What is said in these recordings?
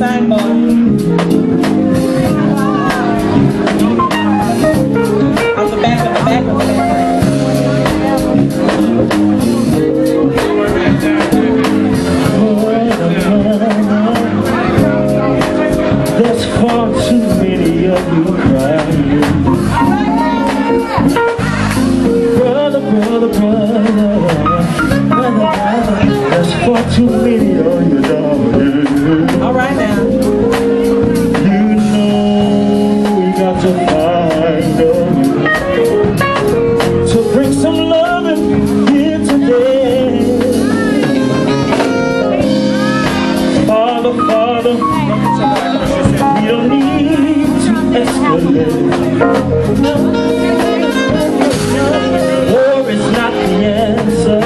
signboard. On the back of the back of the back. There's far too many of you crying. Brother, brother, brother, brother, there's far too many of you, darling. All right now. You know we got to find a way to bring some loving here today. Father, Father, we don't need to escalate. War is not the answer,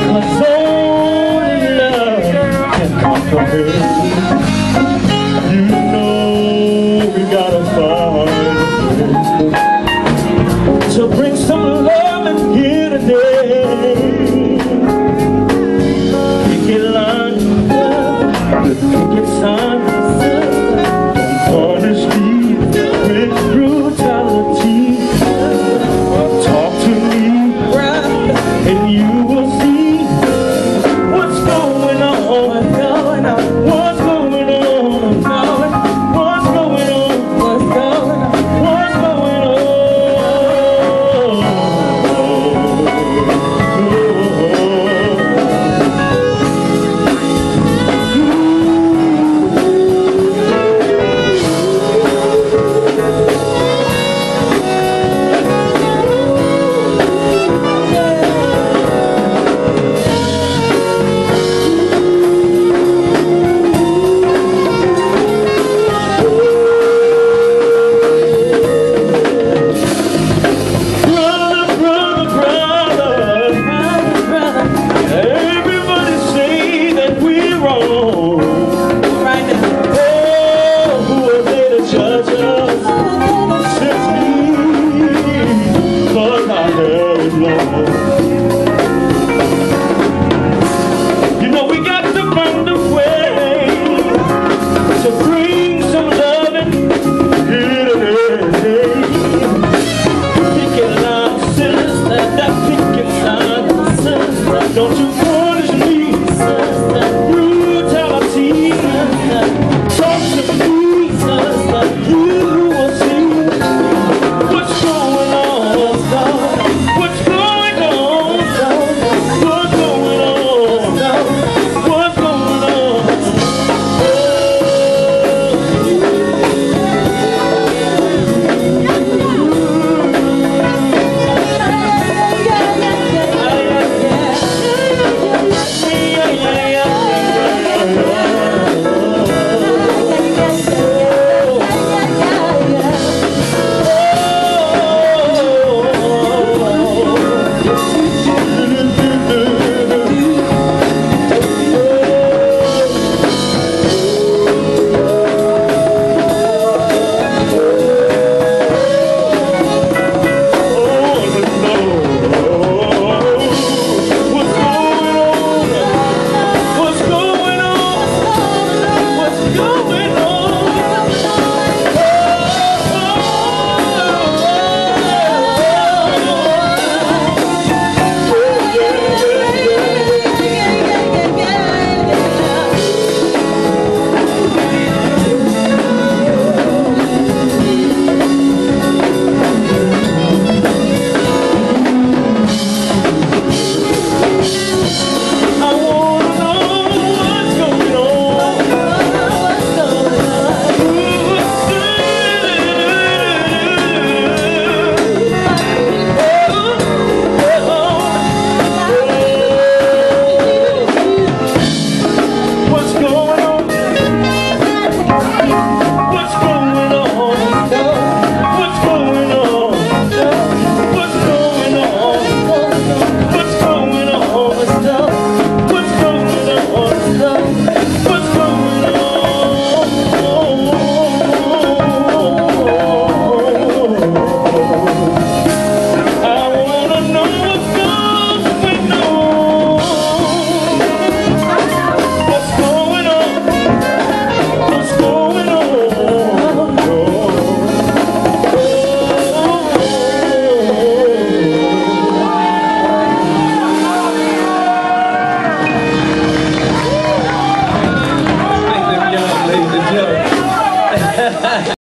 'cause only love can conquer hate. You know we gotta find a way to bring some love in here today. Picket line, the picket sign, don't punish me with brutality. Talk to me, and you will see what's going on. What's going on? What's going on? What's going on? What's going on? What's going on? You know we got to find a way to bring some loving here today. Picket line, sister, that picket line, sister, don't you punish me, sister.